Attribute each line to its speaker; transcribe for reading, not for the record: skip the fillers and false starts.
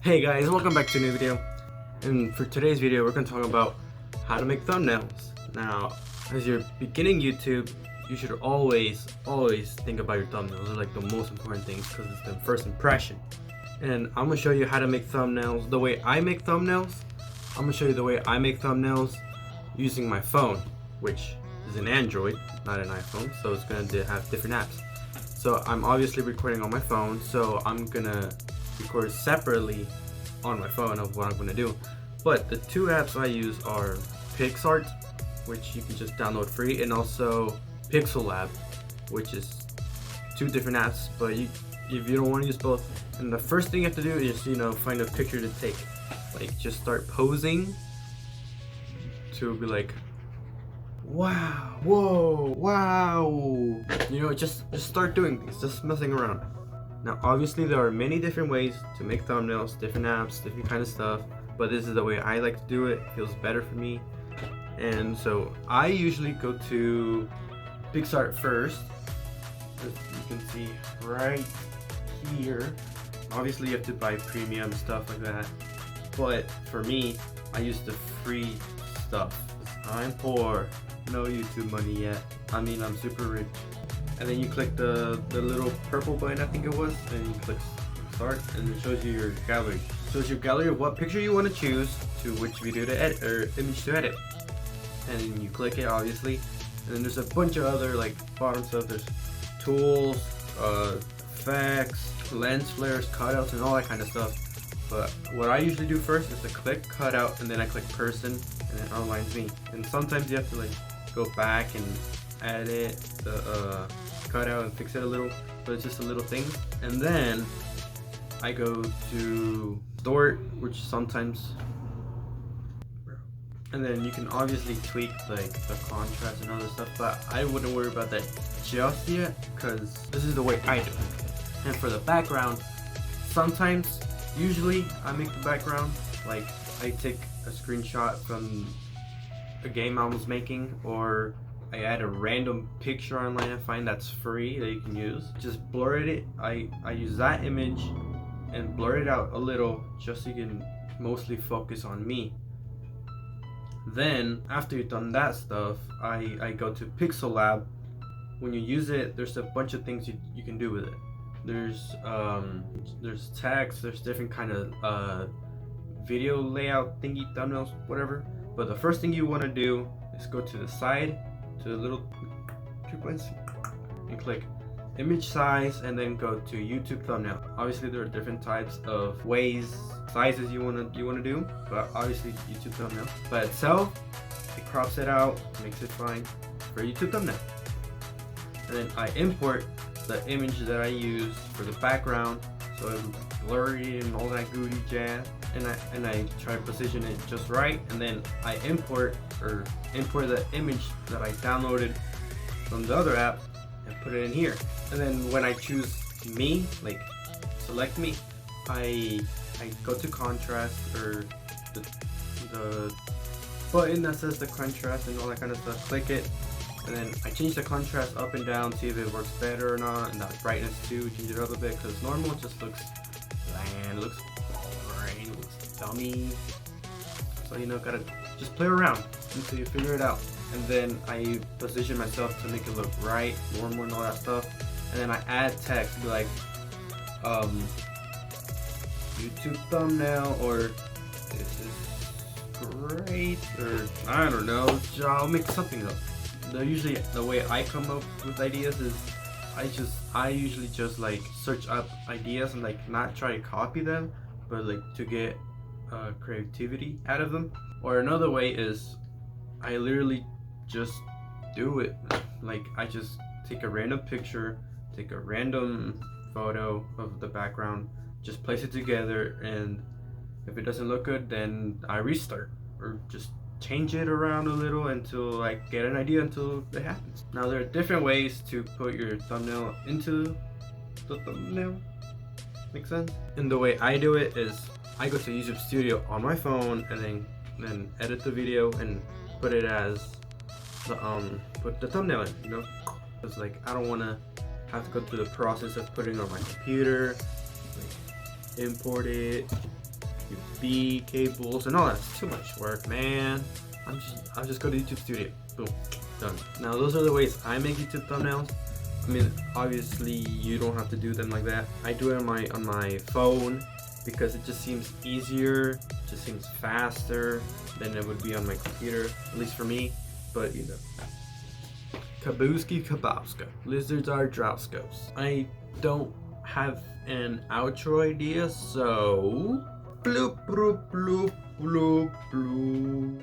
Speaker 1: Hey guys, welcome back to a new video. And for today's video, we're going to talk about how to make thumbnails. Now, as you're beginning YouTube, you should always think about your thumbnails. They're like the most important things because it's the first impression. And I'm going to show you how to make thumbnails the way I make thumbnails. I'm going to show you the way I make thumbnails using my phone, which is an Android, not an iPhone, so it's going to have different apps. So I'm obviously recording on my phone, so I'm going to record separately on my phone of what I'm going to do. But the two apps I use are PixArt, which you can just download free, and also Pixel Lab, which is two different apps, but if you don't want to use both, and the first thing you have to do is find a picture to take. Like, just start posing to be like, wow, whoa, wow, just start doing things, just messing around. Now obviously there are many different ways to make thumbnails, different apps, different kind of stuff, but this is the way I like to do it. It feels better for me. And so I usually go to PixArt first, as you can see right here. Obviously you have to buy premium stuff like that, but for me, I use the free stuff. I'm poor, no YouTube money yet. I mean, I'm super rich. And then you click the little purple button, I think it was, and you click start, and it shows you your gallery. It shows your gallery of what picture you want to choose, to which video to edit, or image to edit. And then you click it, obviously. And then there's a bunch of other like bottom stuff. There's tools, effects, lens flares, cutouts, and all that kind of stuff. But what I usually do first is to click cutout, and then I click person, and it outlines me. And sometimes you have to like go back and edit the cutout and fix it a little, but it's just a little thing. And then I go to distort, which sometimes, and then you can obviously tweak like the contrast and other stuff, but I wouldn't worry about that just yet because this is the way I do it. And for the background, sometimes, usually I make the background like I take a screenshot from a game I was making, or I add a random picture online I find that's free that you can use. Just blur it. I use that image and blur it out a little just so you can mostly focus on me. Then after you've done that stuff, I go to Pixel Lab. When you use it, there's a bunch of things you can do with it. There's text, there's different kind of video layout thingy, thumbnails, whatever. But the first thing you want to do is go to the side, to the little 2 points, and click image size, and then go to YouTube thumbnail. Obviously there are different types of sizes you want to do, but obviously YouTube thumbnail by itself, it crops it out, makes it fine for YouTube thumbnail. And then I import the image that I use for the background, so it's blurry and all that goody jazz, and I try to position it just right, and then I import the image that I downloaded from the other app and put it in here. And then when I choose me, like select me, I go to contrast, or the button that says the contrast and all that kind of stuff, click it, and then I change the contrast up and down, see if it works better or not, and the brightness too, change it up a bit, because normal just looks bland, looks boring, looks dummy. So gotta just play around until you figure it out. And then I position myself to make it look right, normal and all that stuff. And then I add text, be like, YouTube thumbnail, or this is great, or I don't know, I'll make something up. Usually the way I come up with ideas is I usually just like search up ideas and like not try to copy them, but like to get creativity out of them. Or another way is I literally just do it. Like, I just take a random picture, take a random photo of the background, just place it together, and if it doesn't look good, then I restart, or just change it around a little until I get an idea, until it happens. Now there are different ways to put your thumbnail into the thumbnail. Make sense? And the way I do it is I go to YouTube Studio on my phone, and then edit the video and put it as put the thumbnail in. It's like I don't want to have to go through the process of putting it on my computer, like import it, USB cables and all that. It's too much work, man. I'll just go to YouTube Studio. Boom, done. Now those are the ways I make YouTube thumbnails. I mean, obviously you don't have to do them like that. I do it on my phone because it just seems easier, it just seems faster than it would be on my computer, at least for me. But you know, Kabooski Kabowska. Lizards are Drowskos. I don't have an outro idea, so bloop bloop bloop bloop bloop.